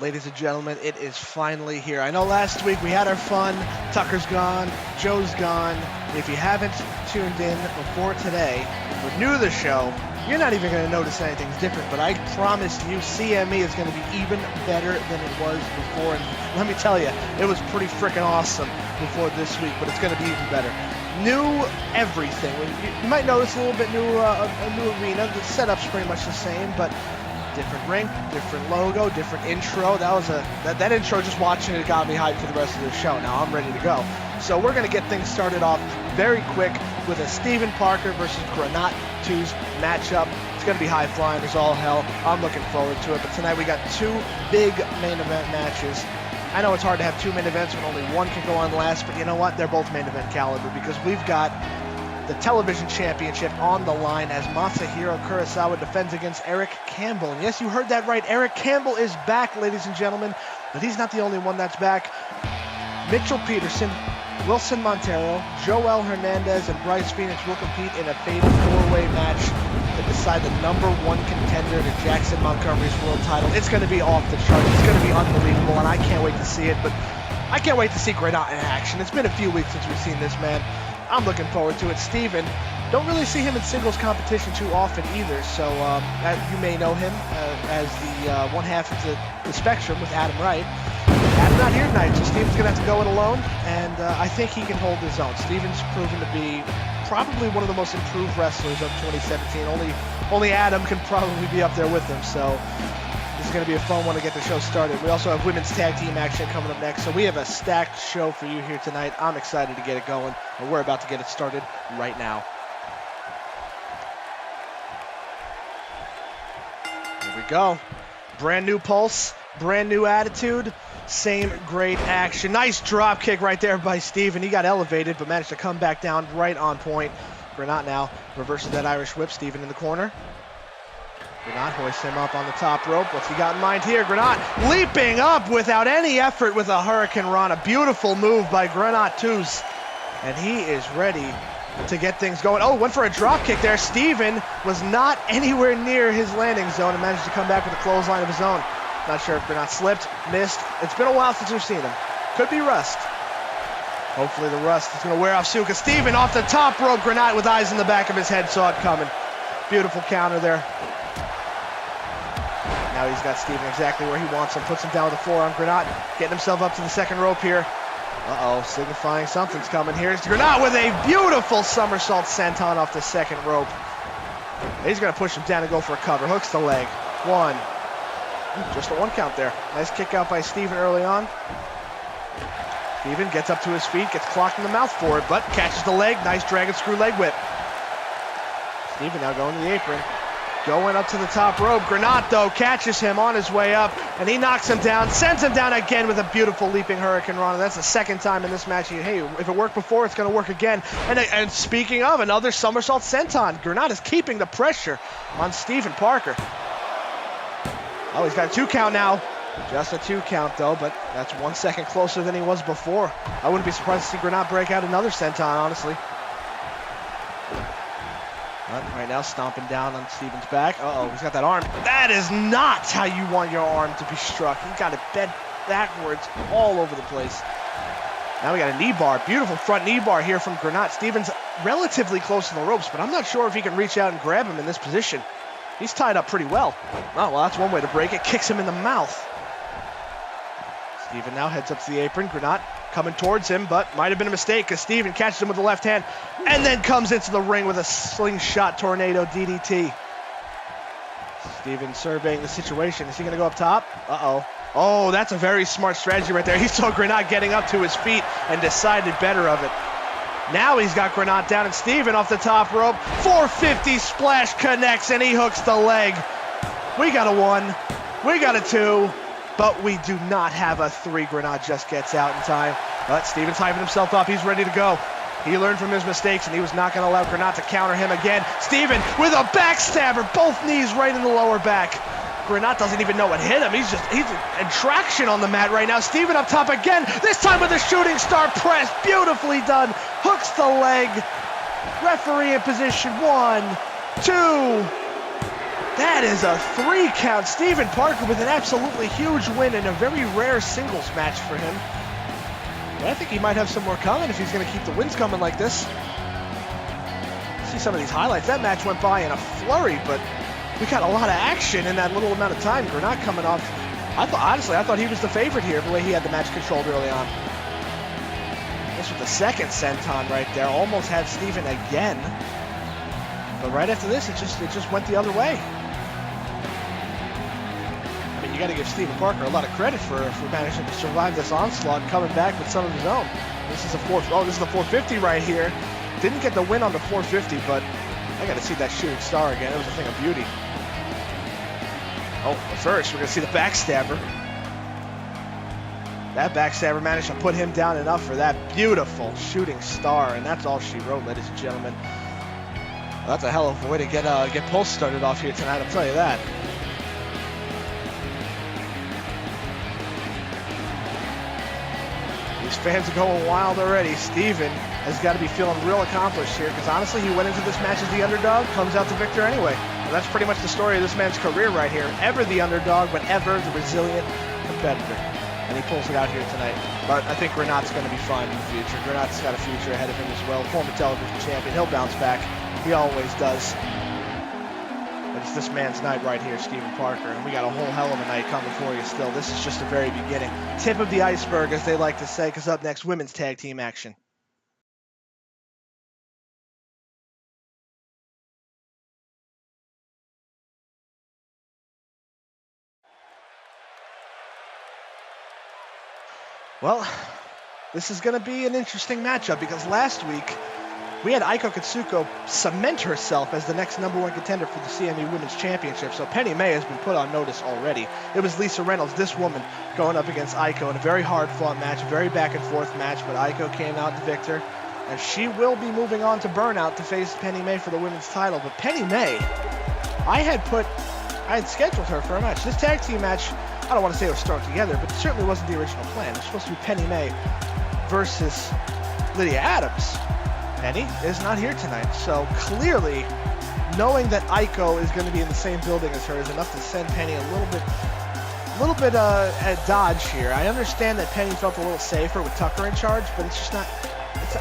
Ladies and gentlemen, it is finally here. I know last week we had our fun. Tucker's gone, Joe's gone. If you haven't tuned in before today, or new to the show, you're not even going to notice anything's different, but I promise you CME is going to be even better than it was before. And let me tell you, it was pretty freaking awesome before this week, but it's going to be even better. New everything. You might notice a little bit new, a new arena. The setup's pretty much the same, but different ring, different logo, different intro. That intro, just watching it, got me hyped for the rest of the show. Now I'm ready to go. So we're going to get things started off very quick with a Stephen Parker versus Granat 2's matchup. It's going to be high flying as all hell. I'm looking forward to it. But tonight we got two big main event matches. I know it's hard to have two main events when only one can go on last, but you know what? They're both main event caliber because we've got the television championship on the line as Masahiro Kurosawa defends against Eric Campbell. And yes, you heard that right. Eric Campbell is back, ladies and gentlemen, but he's not the only one that's back. Peterson, Wilson Montero, Jowell Hernandez, and Bryce Phoenix will compete in a fatal four-way match to decide the #1 contender to Jackson Montgomery's world title. It's going to be off the charts. It's going to be unbelievable, and I can't wait to see it. But I can't wait to see Granat in action. It's been a few weeks since we've seen this man. I'm looking forward to it. Steven, don't really see him in singles competition too often either, so you may know him as the one half of the spectrum with Adam Wright. Adam's not here tonight, so Steven's going to have to go it alone, and I think he can hold his own. Steven's proven to be probably one of the most improved wrestlers of 2017. Only Adam can probably be up there with him, so this is going to be a fun one to get the show started. We also have women's tag team action coming up next, so we have a stacked show for you here tonight. I'm excited to get it going, and we're about to get it started right now. Here we go. Brand new pulse, brand new attitude, same great action. Nice drop kick right there by Steven. He got elevated, but managed to come back down right on point. Granat now reverses that Irish whip. Steven in the corner. Granat hoists him up on the top rope. What's he got in mind here? Granat leaping up without any effort with a Hurricane Run. A beautiful move by Granat 2's. And he is ready to get things going. Oh, went for a drop kick there. Steven was not anywhere near his landing zone and managed to come back with a clothesline of his own. Not sure if Granat slipped, missed. It's been a while since we've seen him. Could be rust. Hopefully the rust is going to wear off soon, because Steven off the top rope. Granat with eyes in the back of his head saw it coming. Beautiful counter there. Now he's got Steven exactly where he wants him. Puts him down with a forearm. Granat getting himself up to the second rope here. Uh-oh, signifying something's coming. Here's Granat with a beautiful somersault senton off the second rope. He's going to push him down and go for a cover. Hooks the leg. One. Just a one count there. Nice kick out by Steven early on. Steven gets up to his feet, gets clocked in the mouth for it, but catches the leg. Nice dragon screw leg whip. Steven now going to the apron. Going up to the top rope. Granat, though, catches him on his way up, and he knocks him down, sends him down again with a beautiful leaping Hurricane Run. And that's the second time in this match. Hey, if it worked before, it's going to work again. And speaking of, another somersault senton. Granat is keeping the pressure on Stephen Parker. Oh, he's got a 2 count now. Just a 2 count, though, but that's 1 second closer than he was before. I wouldn't be surprised to see Granat break out another senton, honestly. But right now, stomping down on Steven's back. Uh-oh, he's got that arm. That is not how you want your arm to be struck. He's got it bent backwards all over the place. Now we got a knee bar. Beautiful front knee bar here from Granat. Steven's relatively close to the ropes, but I'm not sure if he can reach out and grab him in this position. He's tied up pretty well. Oh, well, that's one way to break it. Kicks him in the mouth. Steven now heads up to the apron. Granat coming towards him, but might have been a mistake because Steven catches him with the left hand and then comes into the ring with a slingshot tornado DDT. Steven surveying the situation. Is he going to go up top? Uh-oh. Oh, that's a very smart strategy right there. He saw Granat getting up to his feet and decided better of it. Now he's got Granat down, and Steven off the top rope. 450 splash connects, and he hooks the leg. We got a 1. We got a 2. But we do not have a 3. Granat just gets out in time. But Steven's hyping himself up. He's ready to go. He learned from his mistakes, and he was not going to allow Granat to counter him again. Steven with a backstabber. Both knees right in the lower back. Granat doesn't even know what hit him. He's in traction on the mat right now. Steven up top again. This time with a shooting star press. Beautifully done. Hooks the leg. Referee in position. 1, 2. That is a 3 count. Stephen Parker with an absolutely huge win in a very rare singles match for him. But I think he might have some more coming if he's going to keep the wins coming like this. See some of these highlights. That match went by in a flurry, but we got a lot of action in that little amount of time. Granat coming off. Honestly, I thought he was the favorite here, the way he had the match controlled early on. This was the second senton right there. Almost had Stephen again. But right after this, it just went the other way. I mean, you got to give Stephen Parker a lot of credit for managing to survive this onslaught, coming back with some of his own. This is the 450 right here. Didn't get the win on the 450, but I got to see that shooting star again. It was a thing of beauty. Oh, but first, we're going to see the backstabber. That backstabber managed to put him down enough for that beautiful shooting star, and that's all she wrote, ladies and gentlemen. Well, that's a hell of a way to get Pulse started off here tonight, I'll tell you that. These fans are going wild already. Stephen has got to be feeling real accomplished here, because honestly, he went into this match as the underdog, comes out the victor anyway. Well, that's pretty much the story of this man's career right here. Ever the underdog, but ever the resilient competitor. And he pulls it out here tonight. But I think Granat's going to be fine in the future. Granat's got a future ahead of him as well. Former television champion. He'll bounce back. He always does. But it's this man's night right here, Stephen Parker. And we got a whole hell of a night coming for you still. This is just the very beginning. Tip of the iceberg, as they like to say, because up next, women's tag team action. Well, this is going to be an interesting matchup, because last week we had Aiko Katsuko cement herself as the next #1 contender for the CME Women's Championship, so Penny May has been put on notice already. It was Lisa Reynolds, this woman, going up against Aiko in a very hard-fought match, very back-and-forth match, but Aiko came out the victor, and she will be moving on to Burnout to face Penny May for the women's title. But Penny May, I had scheduled her for a match. This tag team match, I don't want to say it was thrown together, but it certainly wasn't the original plan. It was supposed to be Penny May versus Lydia Adams. Penny is not here tonight, so clearly knowing that Aiko is going to be in the same building as her is enough to send Penny a little bit at dodge here. I understand that Penny felt a little safer with Tucker in charge, but it's just not.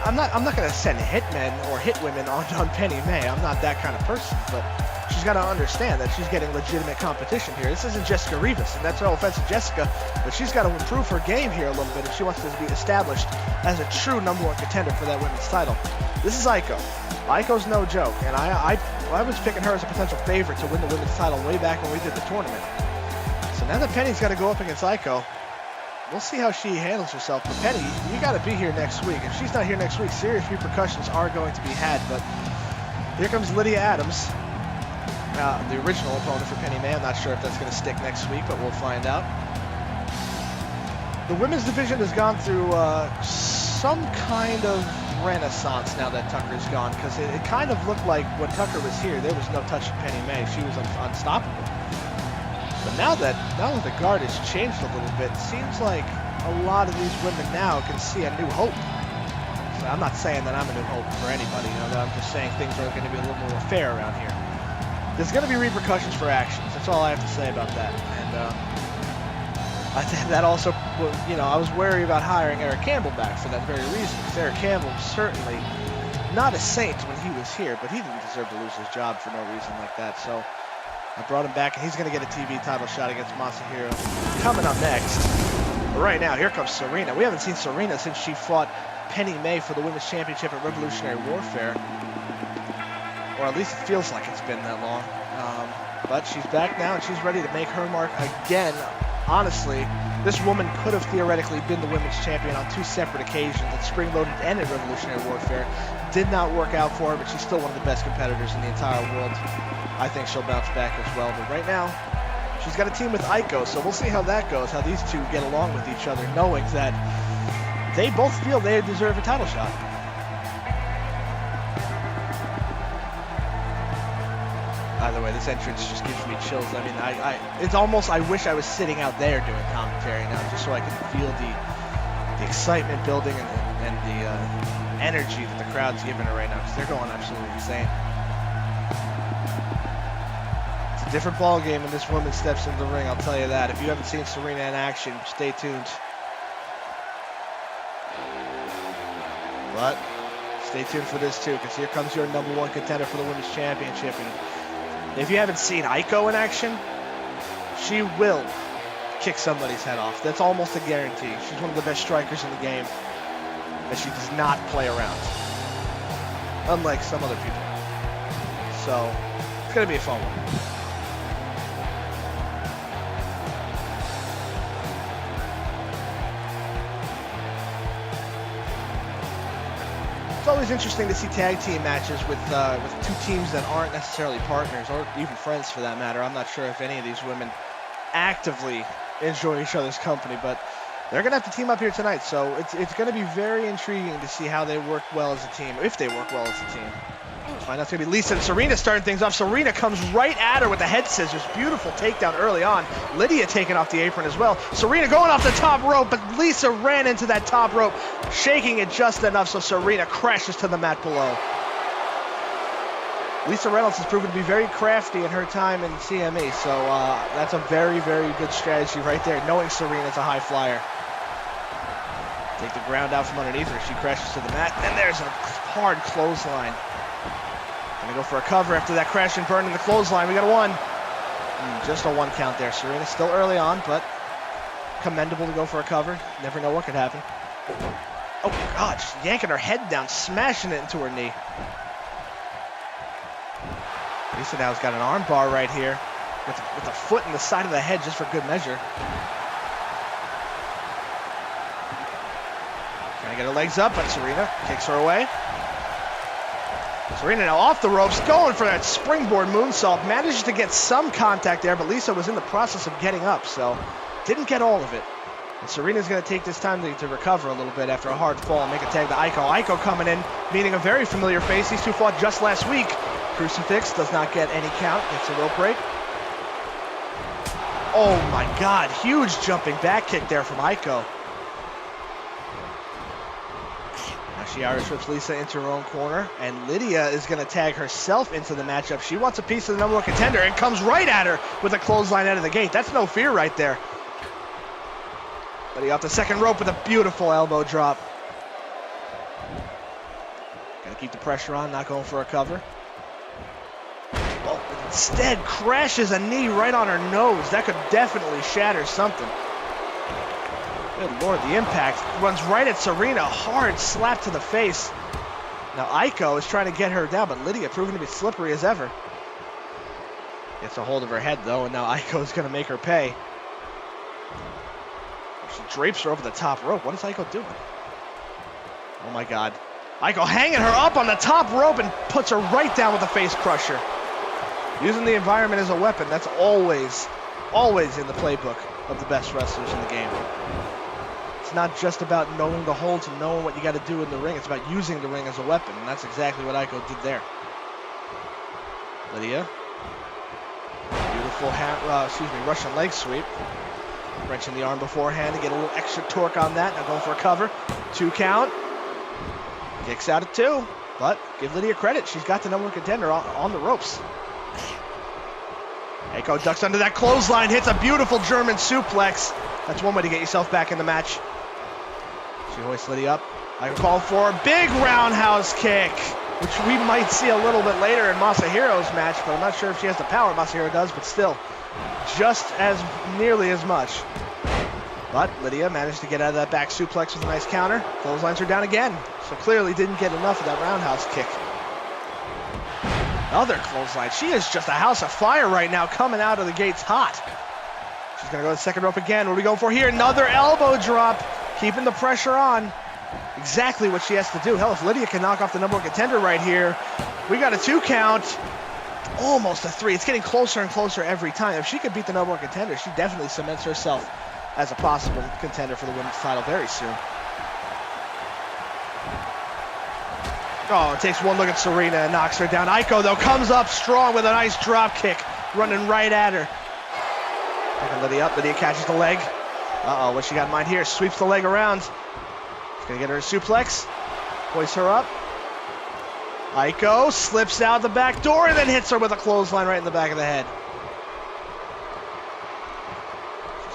I'm not going to send hitmen or hitwomen on Penny May. I'm not that kind of person, but she's got to understand that she's getting legitimate competition here. This isn't Jessica Rivas, and that's no offense to Jessica, but she's got to improve her game here a little bit if she wants to be established as a true #1 contender for that women's title. This is Aiko. Aiko's no joke, and I was picking her as a potential favorite to win the women's title way back when we did the tournament. So now that Penny's got to go up against Aiko, we'll see how she handles herself. But Penny, you got to be here next week. If she's not here next week, serious repercussions are going to be had. But here comes Lydia Adams, the original opponent for Penny May. I'm not sure if that's going to stick next week, but we'll find out. The women's division has gone through some kind of renaissance now that Tucker's gone, because it kind of looked like when Tucker was here, there was no touching Penny May. She was unstoppable. But now that the guard has changed a little bit, it seems like a lot of these women now can see a new hope. So I'm not saying that I'm a new hope for anybody, I'm just saying things are going to be a little more fair around here. There's going to be repercussions for actions. That's all I have to say about that. And I think that also, I was wary about hiring Eric Campbell back for that very reason. Because Eric Campbell was certainly not a saint when he was here, but he didn't deserve to lose his job for no reason like that. So I brought him back, and he's going to get a TV title shot against Masahiro. Coming up next, but right now, here comes Sirena. We haven't seen Sirena since she fought Penny May for the Women's Championship at Revolutionary Warfare. Or at least it feels like it's been that long. But she's back now, and she's ready to make her mark again. Honestly, this woman could have theoretically been the women's champion on 2 separate occasions, at Spring Loaded and at Revolutionary Warfare. Did not work out for her, but she's still one of the best competitors in the entire world. I think she'll bounce back as well. But right now, she's got a team with Aiko, so we'll see how that goes, how these two get along with each other, knowing that they both feel they deserve a title shot. By the way, this entrance just gives me chills. I mean, it's almost, I wish I was sitting out there doing commentary now, just so I could feel the excitement building and the energy that the crowd's giving her right now, because they're going absolutely insane. It's a Different ball game when this woman steps in the ring, I'll tell you that. If you haven't seen Sirena in action, stay tuned. But stay tuned for this too, because here comes your #1 contender for the Women's Championship. And if you haven't seen Aiko in action, she will kick somebody's head off. That's almost a guarantee. She's one of the best strikers in the game, and she does not play around, unlike some other people. So it's going to be a fun one. It's always interesting to see tag team matches with two teams that aren't necessarily partners or even friends for that matter. I'm not sure if any of these women actively enjoy each other's company, but they're going to have to team up here tonight. So it's going to be very intriguing to see how they work well as a team, if they work well as a team. Let's find out. It's going to be Lisa and Sirena starting things off. Sirena comes right at her with the head scissors. Beautiful takedown early on. Lydia taking off the apron as well. Sirena going off the top rope, but Lisa ran into that top rope, shaking it just enough so Sirena crashes to the mat below. Lisa Reynolds has proven to be very crafty in her time in CME, so that's a very, very good strategy right there, knowing Serena's a high flyer. Take the ground out from underneath her. She crashes to the mat, and there's a hard clothesline. Gonna go for a cover after that crash and burn in the clothesline. We got a 1. Just a 1 count there. Sirena still early on, but commendable to go for a cover. Never know what could happen. Oh God, she's yanking her head down, smashing it into her knee. Lisa now's got an arm bar right here with the foot in the side of the head just for good measure. Trying to get her legs up, but Sirena kicks her away. Sirena now off the ropes, going for that springboard moonsault. Manages to get some contact there, but Lisa was in the process of getting up, so didn't get all of it. And Serena's going to take this time to recover a little bit after a hard fall and make a tag to Aiko. Aiko coming in, meeting a very familiar face. These two fought just last week. Crucifix does not get any count, gets a rope break. Oh my God, huge jumping back kick there from Aiko. Now she Irish whips Lisa into her own corner, and Lydia is going to tag herself into the matchup. She wants a piece of the #1 contender and comes right at her with a clothesline out of the gate. That's no fear right there. Lydia off the second rope with a beautiful elbow drop. Got to keep the pressure on, not going for a cover. Instead, crashes a knee right on her nose. That could definitely shatter something. Good Lord, the impact runs right at Sirena. Hard slap to the face. Now Aiko is trying to get her down, but Lydia proving to be slippery as ever. Gets a hold of her head, though, and now Aiko is going to make her pay. She drapes her over the top rope. What is Aiko doing? Oh, my God. Aiko hanging her up on the top rope and puts her right down with a face crusher. Using the environment as a weapon, that's always in the playbook of the best wrestlers in the game. It's not just about knowing the holds and knowing what you got to do in the ring. It's about using the ring as a weapon, and that's exactly what Aiko did there. Lydia. Beautiful Russian leg sweep. Wrenching the arm beforehand to get a little extra torque on that. Now going for a cover. 2 count. Kicks out at 2, but give Lydia credit. She's got the #1 contender on the ropes. Aiko ducks under that clothesline, hits a beautiful German suplex. That's one way to get yourself back in the match. She hoists Lydia up. Aiko called for a big roundhouse kick, which we might see a little bit later in Masahiro's match, but I'm not sure if she has the power Masahiro does, but still, just as nearly as much. But Lydia managed to get out of that back suplex with a nice counter. Clotheslines her down again, so clearly didn't get enough of that roundhouse kick. Another clothesline. She is just a house of fire right now, coming out of the gates hot. She's going to go to the second rope again. What are we going for here? Another elbow drop, keeping the pressure on. Exactly what she has to do. Hell, if Lydia can knock off the #1 contender right here, we got a 2 count. Almost a 3. It's getting closer and closer every time. If she could beat the #1 contender, she definitely cements herself as a possible contender for the women's title very soon. Oh, it takes one look at Sirena and knocks her down. Aiko, though, comes up strong with a nice drop kick, running right at her. Picking Lydia up. Lydia catches the leg. Uh-oh, what she got in mind here? Sweeps the leg around. She's going to get her a suplex. Hoists her up. Aiko slips out the back door and then hits her with a clothesline right in the back of the head.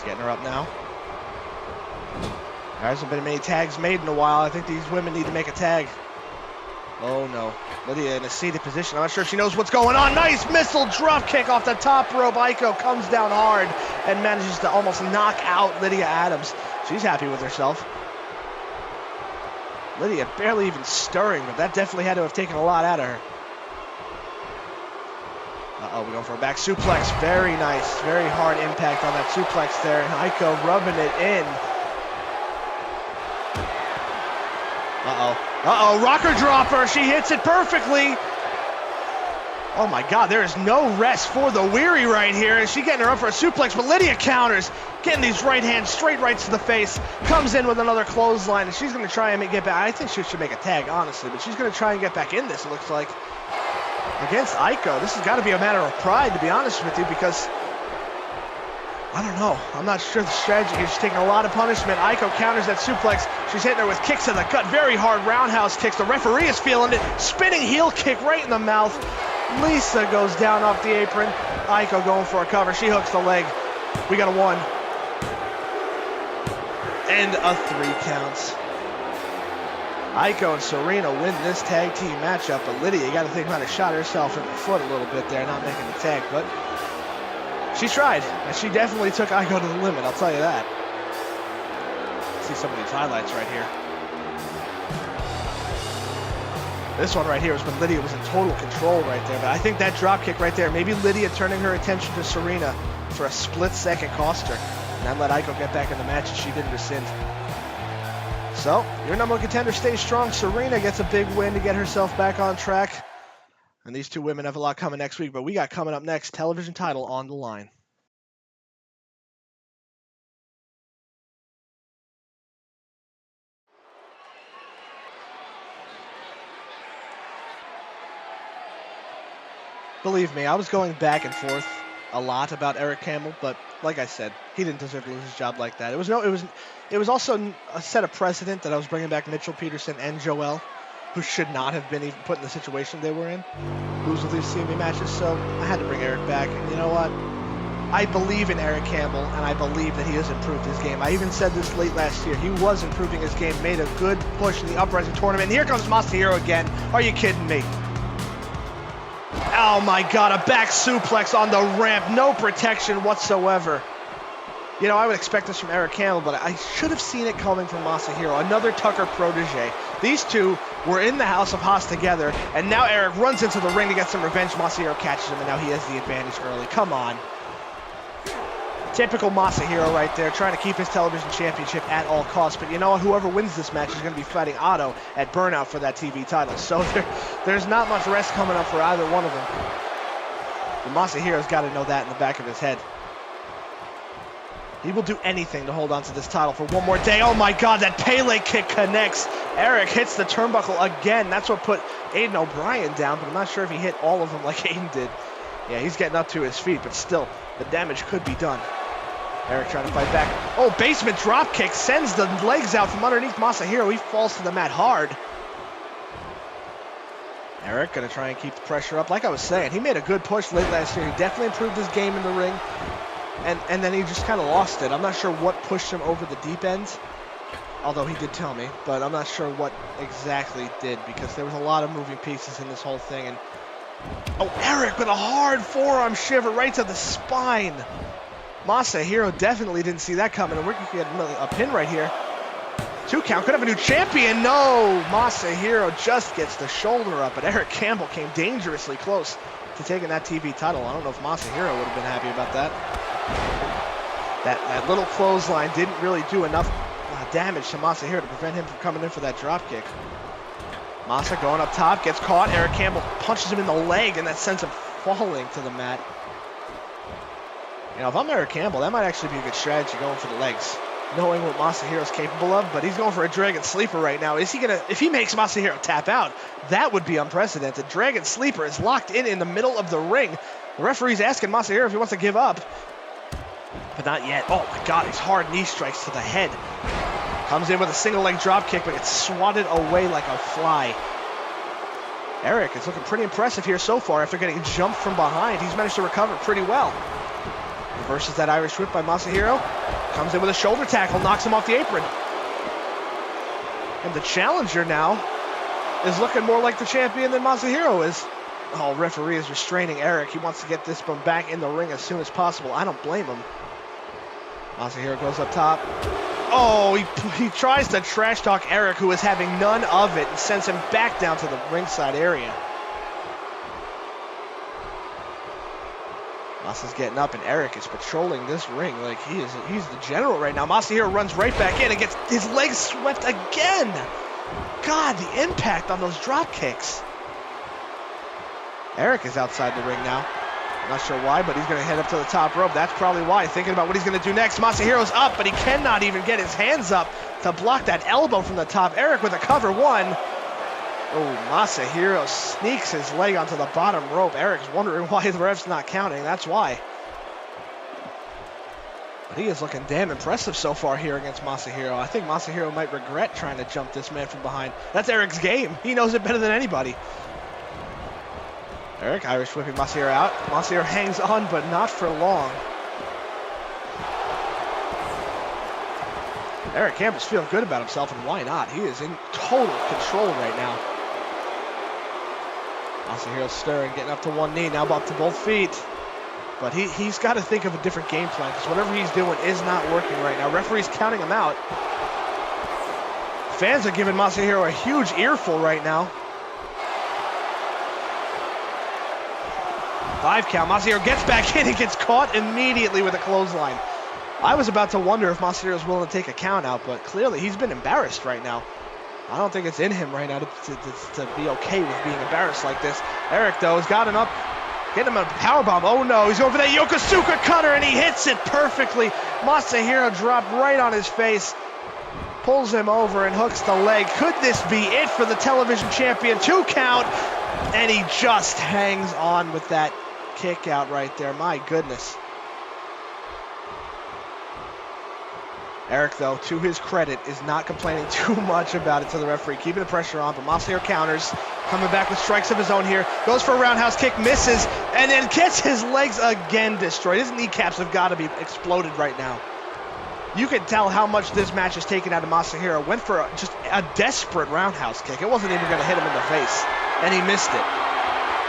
getting her up now. There hasn't been many tags made in a while. I think these women need to make a tag. Oh no. Lydia in a seated position. I'm not sure if she knows what's going on. Nice missile drop kick off the top rope. Aiko comes down hard and manages to almost knock out Lydia Adams. She's happy with herself. Lydia barely even stirring, but that definitely had to have taken a lot out of her. Uh-oh, we're going for a back suplex. Very nice. Very hard impact on that suplex there. And Aiko rubbing it in. Uh-oh, rocker dropper. She hits it perfectly. Oh my God, there is no rest for the weary right here. Is she getting her up for a suplex? But Lydia counters, getting these right hands, straight rights to the face. Comes in with another clothesline, and she's going to try and get back. I think she should make a tag, honestly, but she's going to try and get back in this, it looks like, against Aiko. This has got to be a matter of pride, to be honest with you, because I don't know. I'm not sure the strategy here. She's taking a lot of punishment. Aiko counters that suplex. She's hitting her with kicks to the gut. Very hard roundhouse kicks. The referee is feeling it. Spinning heel kick right in the mouth. Lisa goes down off the apron. Aiko going for a cover. She hooks the leg. We got a 1. And a 3 counts. Aiko and Sirena win this tag team matchup, but Lydia, you got to think, might have shot herself in the foot a little bit there, not making the tag, but she tried, and she definitely took Aiko to the limit, I'll tell you that. Let's see some of these highlights right here. This one right here is when Lydia was in total control right there, but I think that drop kick right there, maybe Lydia turning her attention to Sirena for a split second cost her, and then let Aiko get back in the match, and she didn't rescind. So, your number one contender stays strong. Sirena gets a big win to get herself back on track. And these two women have a lot coming next week, but we got coming up next, television title on the line. Believe me, I was going back and forth a lot about Eric Campbell, but like I said, he didn't deserve to lose his job like that. It was also a set of precedent that I was bringing back Mitchell, Peterson, and Jowell, who should not have been even put in the situation they were in. Loser Leaves CME matches, so I had to bring Eric back. And you know what? I believe in Eric Campbell, and I believe that he has improved his game. I even said this late last year. He was improving his game, made a good push in the Uprising tournament. And here comes Masahiro again. Are you kidding me? Oh my God, a back suplex on the ramp. No protection whatsoever. You know, I would expect this from Eric Campbell, but I should have seen it coming from Masahiro, another Tucker protege. These two were in the Haus of Haas together, and now Eric runs into the ring to get some revenge. Masahiro catches him, and now he has the advantage early. Come on. Typical Masahiro right there, trying to keep his television championship at all costs. But you know what? Whoever wins this match is going to be fighting Otto at Burnout for that TV title. So there's not much rest coming up for either one of them. But Masahiro's got to know that in the back of his head. He will do anything to hold on to this title for one more day. Oh my God, that Pele kick connects. Eric hits the turnbuckle again. That's what put Aiden O'Brien down, but I'm not sure if he hit all of them like Aiden did. Yeah, he's getting up to his feet, but still, the damage could be done. Eric trying to fight back. Oh, basement drop kick sends the legs out from underneath Masahiro. He falls to the mat hard. Eric going to try and keep the pressure up. Like I was saying, he made a good push late last year. He definitely improved his game in the ring. And then he just kind of lost it. I'm not sure what pushed him over the deep end, although he did tell me, but I'm not sure what exactly did, because there was a lot of moving pieces in this whole thing. And oh, Eric with a hard forearm shiver right to the spine. Masahiro definitely didn't see that coming, and we're going to get a pin right here. 2 count, could have a new champion. No, Masahiro just gets the shoulder up, but Eric Campbell came dangerously close to taking that TV title. I don't know if Masahiro would have been happy about that. That little clothesline didn't really do enough damage to Masahiro to prevent him from coming in for that drop kick. Masa going up top, gets caught. Eric Campbell punches him in the leg, and that sends him falling to the mat. You know, if I'm Eric Campbell, that might actually be a good strategy, going for the legs, knowing what Masahiro's capable of, but he's going for a Dragon Sleeper right now. Is he gonna, if he makes Masahiro tap out, that would be unprecedented. Dragon Sleeper is locked in the middle of the ring. The referee's asking Masahiro if he wants to give up, but not yet. Oh my God, these hard knee strikes to the head. Comes in with a single leg drop kick, but it's swatted away like a fly. Eric is looking pretty impressive here so far after getting jumped from behind. He's managed to recover pretty well. Reverses that Irish whip by Masahiro. comes in with a shoulder tackle, knocks him off the apron. And the challenger now is looking more like the champion than Masahiro is. Oh, referee is restraining Eric. He wants to get this one back in the ring as soon as possible. I don't blame him. Masahiro goes up top. Oh, he tries to trash talk Eric, who is having none of it, and sends him back down to the ringside area. Masa's getting up, and Eric is patrolling this ring like he's the general right now. Masahiro runs right back in and gets his legs swept again. God, the impact on those drop kicks. Eric is outside the ring now. Not sure why, but he's going to head up to the top rope. That's probably why. Thinking about what he's going to do next. Masahiro's up, but he cannot even get his hands up to block that elbow from the top. Eric with a cover one. Oh, Masahiro sneaks his leg onto the bottom rope. Eric's wondering why the ref's not counting. That's why. But he is looking damn impressive so far here against Masahiro. I think Masahiro might regret trying to jump this man from behind. That's Eric's game. He knows it better than anybody. Eric Irish whipping Masahiro out. Masahiro hangs on, but not for long. Eric Campbell's feeling good about himself, and why not? He is in total control right now. Masahiro stirring, getting up to one knee, now up to both feet. But he's got to think of a different game plan, because whatever he's doing is not working right now. Referee's counting him out. Fans are giving Masahiro a huge earful right now. 5 count. Masahiro gets back in and gets caught immediately with a clothesline. I was about to wonder if Masahiro's willing to take a count out, but clearly he's been embarrassed right now. I don't think it's in him right now to be okay with being embarrassed like this. Eric, though, has got him up, getting him a powerbomb. Oh, no, he's going for that Yokosuka cutter, and he hits it perfectly. Masahiro dropped right on his face, pulls him over and hooks the leg. Could this be it for the television champion? 2 count, and he just hangs on with that kick out right there. My goodness. Eric, though, to his credit, is not complaining too much about it to the referee, keeping the pressure on, but Masahiro counters, coming back with strikes of his own here, goes for a roundhouse kick, misses, and then gets his legs again destroyed. His kneecaps have got to be exploded right now. You can tell how much this match is taken out of Masahiro. Went for just a desperate roundhouse kick. It wasn't even going to hit him in the face, and he missed it.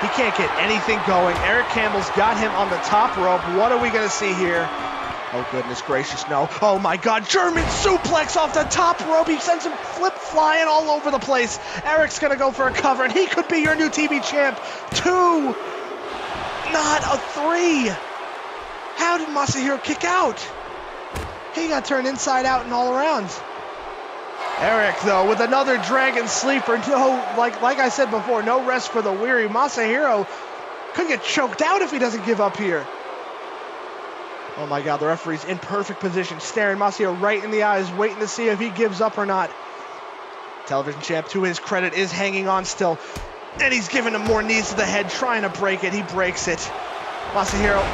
He can't get anything going. Eric Campbell's got him on the top rope. What are we going to see here? Oh, goodness gracious, no. Oh, my God. German suplex off the top rope. He sends him flip-flying all over the place. Eric's going to go for a cover, and he could be your new TV champ. 2, not a 3. How did Masahiro kick out? He got turned inside out and all around. Eric, though, with another dragon sleeper. No, like I said before, no rest for the weary. Masahiro could get choked out if he doesn't give up here. Oh my God, the referee's in perfect position, staring Masahiro right in the eyes, waiting to see if he gives up or not. Television champ, to his credit, is hanging on still. And he's giving him more knees to the head, trying to break it. He breaks it. Masahiro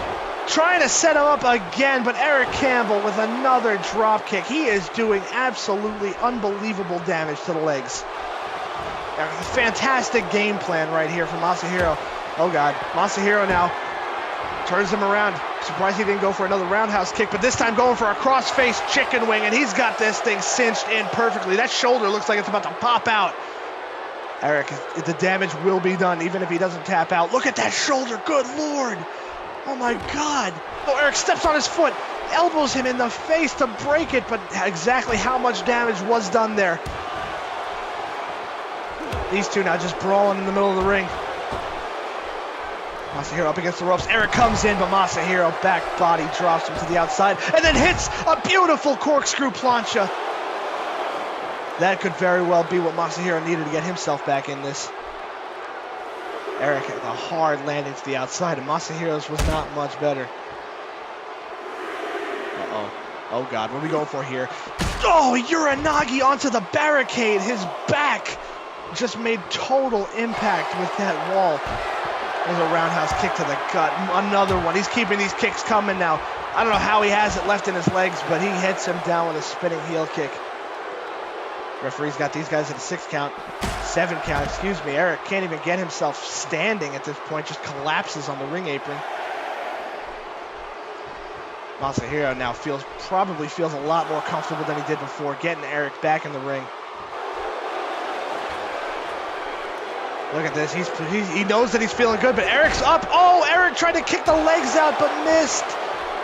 trying to set him up again, but Eric Campbell with another drop kick. He is doing absolutely unbelievable damage to the legs. A fantastic game plan right here from Masahiro. Oh God, Masahiro now turns him around. Surprised he didn't go for another roundhouse kick, but this time going for a cross-face chicken wing, and he's got this thing cinched in perfectly. That shoulder looks like it's about to pop out. Eric, the damage will be done even if he doesn't tap out. Look at that shoulder, good Lord. Oh my God. Oh, Eric steps on his foot, elbows him in the face to break it, but exactly how much damage was done there. These two now just brawling in the middle of the ring. Masahiro up against the ropes. Eric comes in, but Masahiro back body drops him to the outside and then hits a beautiful corkscrew plancha. That could very well be what Masahiro needed to get himself back in this. Eric had a hard landing to the outside, and Masahiro's was not much better. Uh-oh. Oh, God, what are we going for here? Oh, Uranagi onto the barricade. His back just made total impact with that wall. There's a roundhouse kick to the gut. Another one. He's keeping these kicks coming now. I don't know how he has it left in his legs, but he hits him down with a spinning heel kick. Referee's got these guys at a 6 count. 7 count, excuse me. Eric can't even get himself standing at this point. Just collapses on the ring apron. Masahiro now probably feels a lot more comfortable than he did before, getting Eric back in the ring. Look at this. He knows that he's feeling good, but Eric's up. Oh, Eric tried to kick the legs out, but missed.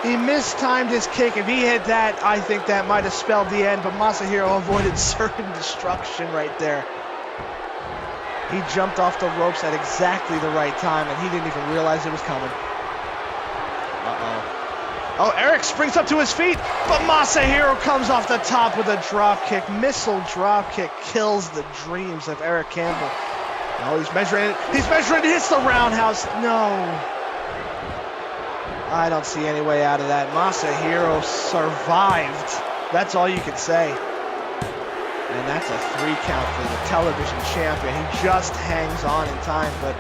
He mistimed his kick. If he hit that, I think that might have spelled the end, but Masahiro avoided certain destruction right there. He jumped off the ropes at exactly the right time, and he didn't even realize it was coming. Oh, Eric springs up to his feet, but Masahiro comes off the top with a drop kick. Missile drop kick kills the dreams of Eric Campbell. Oh, he's measuring it. He's measuring it. Hits the roundhouse. No. I don't see any way out of that. Masahiro survived. That's all you can say. And that's a 3 count for the television champion. He just hangs on in time, but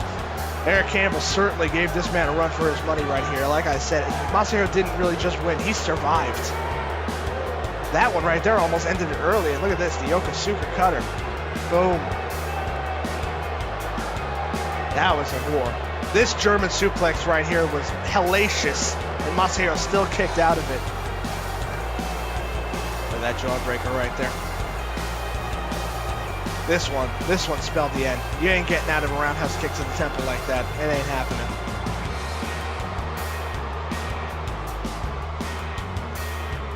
Eric Campbell certainly gave this man a run for his money right here. Like I said, Masahiro didn't really just win. He survived. That one right there almost ended it early. And look at this, the Yokosuka cutter. Boom. That was a war. This German suplex right here was hellacious, and Masahiro still kicked out of it. Look at that jawbreaker right there. This one spelled the end. You ain't getting out of a roundhouse kick to the temple like that. It ain't happening.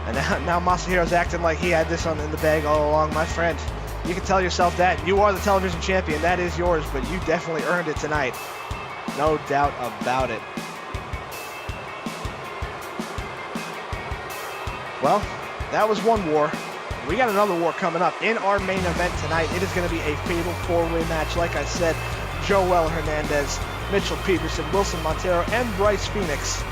And now Masahiro's acting like he had this in the bag all along. My friend, you can tell yourself that. You are the television champion. That is yours, but you definitely earned it tonight. No doubt about it. Well, that was one war. We got another war coming up in our main event tonight. It is going to be a fatal 4-way match. Like I said, Jowell Hernandez, Mitchell Peterson, Wilson Montero, and Bryce Phoenix.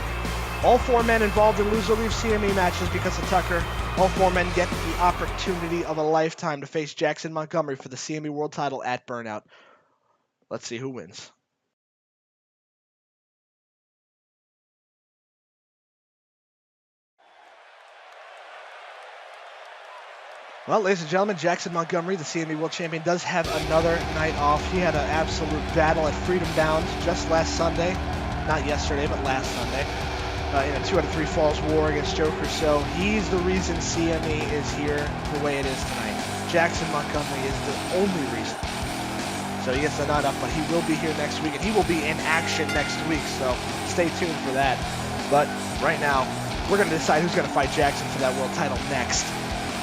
All 4 men involved in Loser Leaves CME matches because of Tucker. All 4 men get the opportunity of a lifetime to face Jackson Montgomery for the CME World title at Burnout. Let's see who wins. Well, ladies and gentlemen, Jackson Montgomery, the CME World Champion, does have another night off. He had an absolute battle at Freedom Bound just last Sunday. Not yesterday, but last Sunday. In a 2 out of 3 falls war against Joker. So he's the reason CME is here the way it is tonight. Jackson Montgomery is the only reason. So he gets the night off, but he will be here next week, and he will be in action next week. So stay tuned for that. But right now, we're going to decide who's going to fight Jackson for that world title next.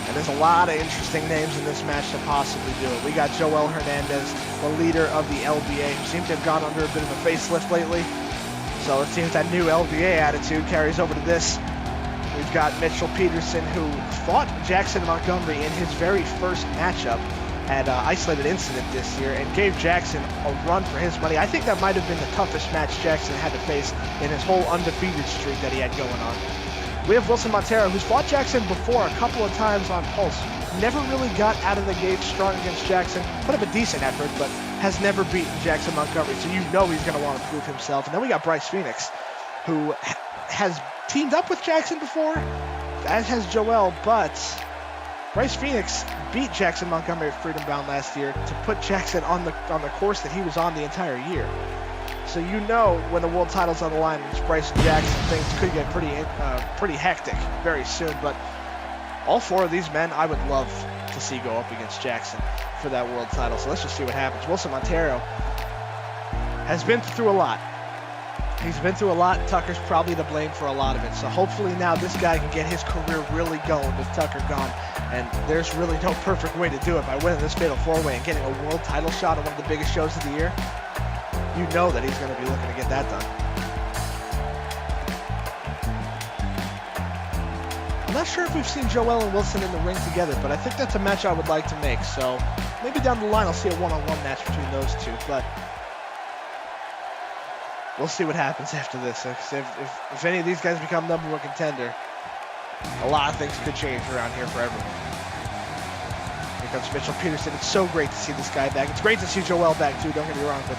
And there's a lot of interesting names in this match to possibly do it. We got Jowell Hernandez, the leader of the LBA, who seems to have gone under a bit of a facelift lately. So let's see if that new LBA attitude carries over to this. We've got Mitchell Peterson, who fought Jackson Montgomery in his very first matchup at Isolated Incident this year and gave Jackson a run for his money. I think that might have been the toughest match Jackson had to face in his whole undefeated streak that he had going on. We have Wilson Montero, who's fought Jackson before a couple of times on Pulse. Never really got out of the gate strong against Jackson. Put up a decent effort, but has never beaten Jackson Montgomery, so you know he's going to want to prove himself. And then we got Bryce Phoenix, who has teamed up with Jackson before, as has Jowell, but Bryce Phoenix beat Jackson Montgomery at Freedom Bound last year to put Jackson on the course that he was on the entire year. So you know when the world title's on the line against Bryce and Jackson, things could get pretty hectic very soon. But all 4 of these men I would love to see go up against Jackson for that world title. So let's just see what happens. Wilson Montero has been through a lot. He's been through a lot. Tucker's probably to blame for a lot of it. So hopefully now this guy can get his career really going with Tucker gone. And there's really no perfect way to do it by winning this fatal 4-way and getting a world title shot on one of the biggest shows of the year. You know that he's going to be looking to get that done. I'm not sure if we've seen Jowell and Wilson in the ring together, but I think that's a match I would like to make. So maybe down the line I'll see a one-on-one match between those two. But we'll see what happens after this. If any of these guys become #1 contender, a lot of things could change around here for everyone. Here comes Mitchell Peterson. It's so great to see this guy back. It's great to see Jowell back too, don't get me wrong, but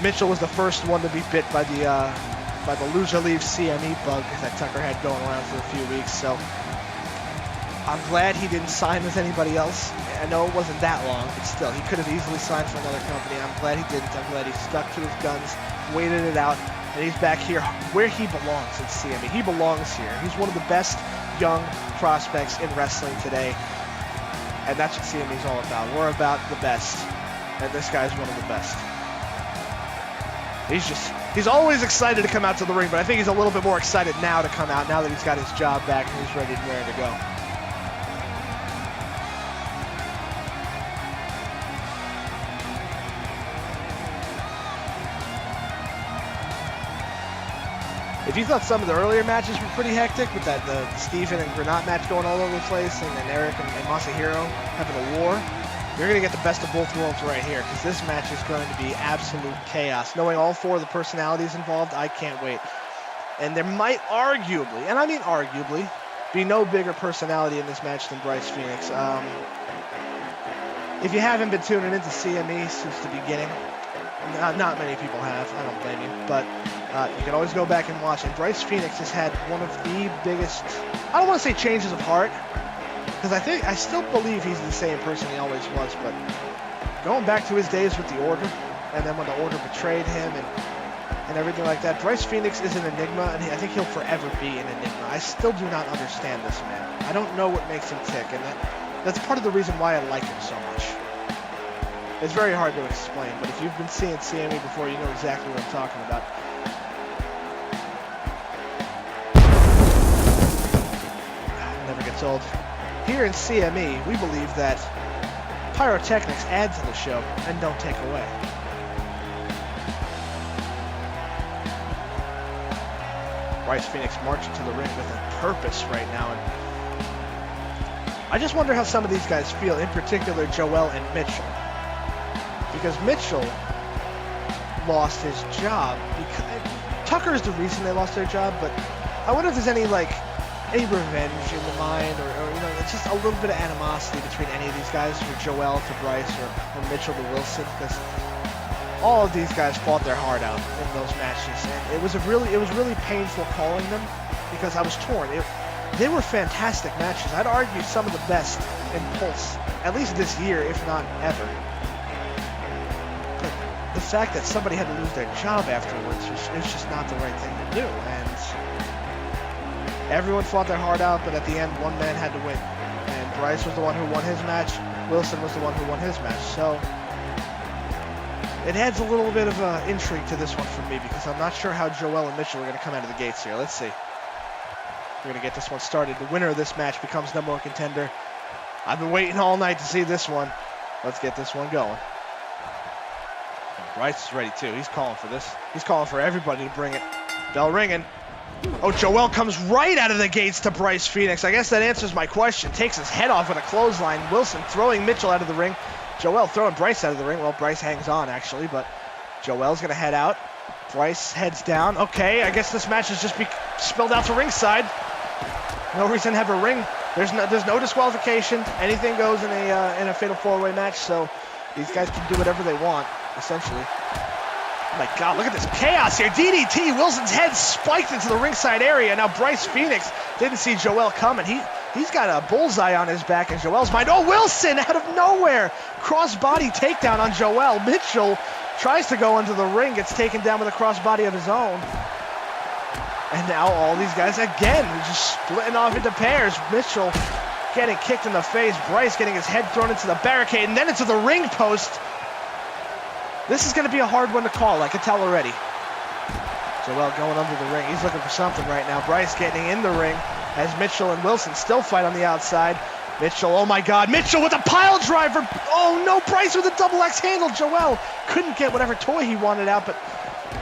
Mitchell was the first one to be bit by the Loser Leaves CME bug that Tucker had going around for a few weeks. So I'm glad he didn't sign with anybody else. I know it wasn't that long, but still, he could have easily signed for another company. I'm glad he didn't. I'm glad he stuck to his guns, waited it out, And he's back here where he belongs in CME. He belongs here. He's one of the best young prospects in wrestling today. And that's what CME is all about. We're about the best. And this guy's one of the best. He's always excited to come out to the ring, but I think he's a little bit more excited now to come out, now that he's got his job back and he's ready and raring to go. If you thought some of the earlier matches were pretty hectic, with that the Steven and Granat match going all over the place, and then Eric and Masahiro having a war, you're going to get the best of both worlds right here, because this match is going to be absolute chaos. Knowing all four of the personalities involved, I can't wait. And there might arguably, and I mean arguably, be no bigger personality in this match than Bryce Phoenix. If you haven't been tuning into CME since the beginning, not many people have, I don't blame you, but you can always go back and watch. And Bryce Phoenix has had one of the biggest, I don't want to say changes of heart, because I still believe he's the same person he always was, but going back to his days with the Order, and then when the Order betrayed him and everything like that, Bryce Phoenix is an enigma, and I think he'll forever be an enigma. I still do not understand this man. I don't know what makes him tick, and that's part of the reason why I like him so much. It's very hard to explain, but if you've been seeing CME before, you know exactly what I'm talking about. Never gets old. Here in CME, we believe that pyrotechnics add to the show and don't take away. Bryce Phoenix marching to the ring with a purpose right now. And I just wonder how some of these guys feel, in particular Jowell and Mitchell. Because Mitchell lost his job because Tucker is the reason they lost their job, but I wonder if there's any revenge in the mind, or it's just a little bit of animosity between any of these guys, from Jowell to Bryce or Mitchell to Wilson, because all of these guys fought their heart out in those matches, and it was really painful calling them, because I was torn. They were fantastic matches. I'd argue some of the best in Pulse, at least this year, if not ever. The fact that somebody had to lose their job afterwards was just not the right thing to do, and everyone fought their heart out, but at the end, one man had to win, and Bryce was the one who won his match, Wilson was the one who won his match, so it adds a little bit of intrigue to this one for me, because I'm not sure how Jowell and Mitchell are going to come out of the gates here. Let's see. We're going to get this one started. The winner of this match becomes #1 contender. I've been waiting all night to see this one. Let's get this one going. Bryce is ready too. He's calling for this. He's calling for everybody to bring it. Bell ringing. Oh, Jowell comes right out of the gates to Bryce Phoenix. I guess that answers my question. Takes his head off with a clothesline. Wilson throwing Mitchell out of the ring. Jowell throwing Bryce out of the ring. Well, Bryce hangs on, actually, but Jowell's going to head out. Bryce heads down. Okay, I guess this match has just spilled out to ringside. No reason to have a ring. There's no disqualification. Anything goes in a fatal four-way match, so these guys can do whatever they want, essentially. Oh my God, look at this chaos here. DDT, Wilson's head spiked into the ringside area. Now Bryce Phoenix didn't see Jowell coming. He's got a bullseye on his back in Jowell's mind. Oh, Wilson out of nowhere. Cross-body takedown on Jowell. Mitchell tries to go into the ring, gets taken down with a cross-body of his own. And now all these guys again just splitting off into pairs. Mitchell getting kicked in the face. Bryce getting his head thrown into the barricade and then into the ring post. This is going to be a hard one to call, I can tell already. Jowell going under the ring. He's looking for something right now. Bryce getting in the ring as Mitchell and Wilson still fight on the outside. Mitchell, oh my God, Mitchell with a pile driver. Oh no, Bryce with a double X handle. Jowell couldn't get whatever toy he wanted out, but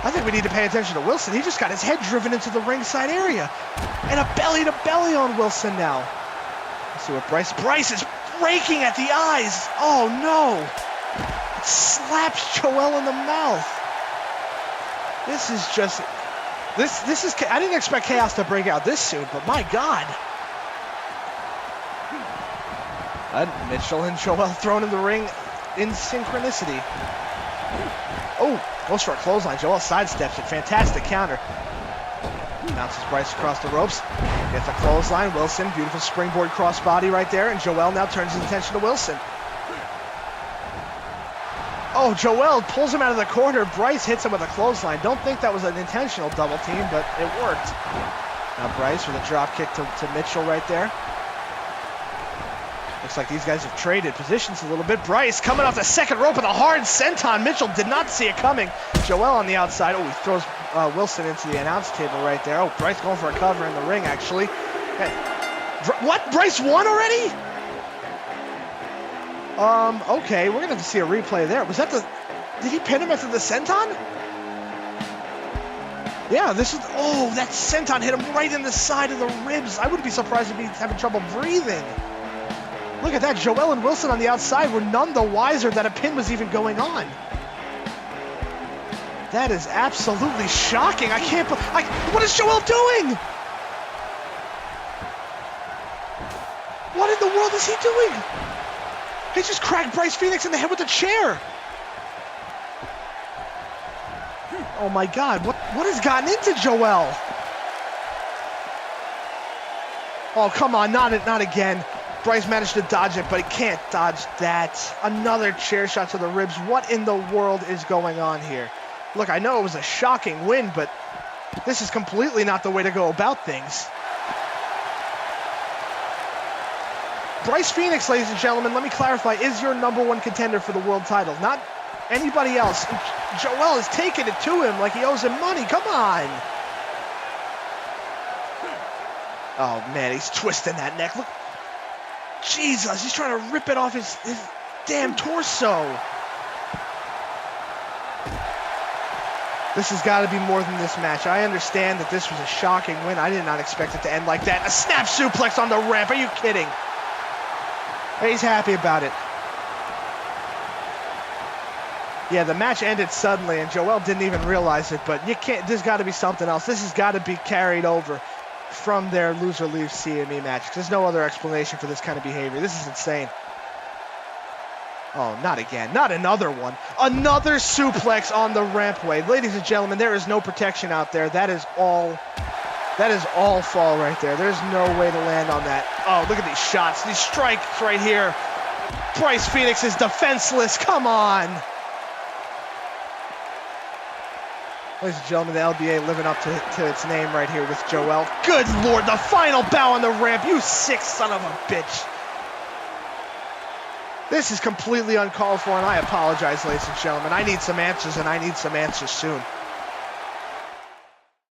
I think we need to pay attention to Wilson. He just got his head driven into the ringside area. And a belly-to-belly on Wilson now. Let's see what Bryce is raking at the eyes. Oh no. It slaps Jowell in the mouth. This is just, this is, I didn't expect chaos to break out this soon, but my God. Mitchell and Jowell thrown in the ring in synchronicity. Oh, goes for a clothesline. Jowell sidesteps it. Fantastic counter. Bounces Bryce across the ropes. Gets a clothesline. Wilson, beautiful springboard crossbody right there. And Jowell now turns his attention to Wilson. Oh, Jowell pulls him out of the corner. Bryce hits him with a clothesline. Don't think that was an intentional double team, but it worked. Now Bryce with a drop kick to Mitchell right there. Looks like these guys have traded positions a little bit. Bryce coming off the second rope with a hard senton. Mitchell did not see it coming. Jowell on the outside. Oh, he throws Wilson into the announce table right there. Oh, Bryce going for a cover in the ring, actually. Hey, what? Bryce won already? Okay, we're going to have to see a replay there. Was that the... Did he pin him after the senton? Yeah, this is... Oh, that senton hit him right in the side of the ribs. I wouldn't be surprised if he's having trouble breathing. Look at that. Jowell and Wilson on the outside were none the wiser that a pin was even going on. That is absolutely shocking. I can't... What is Jowell doing? What in the world is he doing? He just cracked Bryce Phoenix in the head with a chair. Oh my God, what has gotten into Jowell? Oh, come on, not again. Bryce managed to dodge it, but he can't dodge that. Another chair shot to the ribs. What in the world is going on here? Look, I know it was a shocking win, but this is completely not the way to go about things. Bryce Phoenix, ladies and gentlemen, let me clarify, is your #1 contender for the world title, not anybody else. Jowell is taking it to him like he owes him money. Come on. Oh, man, he's twisting that neck. Look. Jesus, he's trying to rip it off his damn torso. This has got to be more than this match. I understand that this was a shocking win. I did not expect it to end like that. A snap suplex on the ramp. Are you kidding? He's happy about it. Yeah, the match ended suddenly, and Jowell didn't even realize it, but you can't. There's got to be something else. This has got to be carried over from their Loser Leaves CME match. There's no other explanation for this kind of behavior. This is insane. Oh, not again. Not another one. Another suplex on the rampway. Ladies and gentlemen, there is no protection out there. That is all fall right there. There's no way to land on that. Oh, look at these shots. These strikes right here. Bryce Phoenix is defenseless. Come on. Ladies and gentlemen, the LBA living up to its name right here with Jowell. Good Lord, the final bow on the ramp. You sick son of a bitch. This is completely uncalled for, and I apologize, ladies and gentlemen. I need some answers, and I need some answers soon.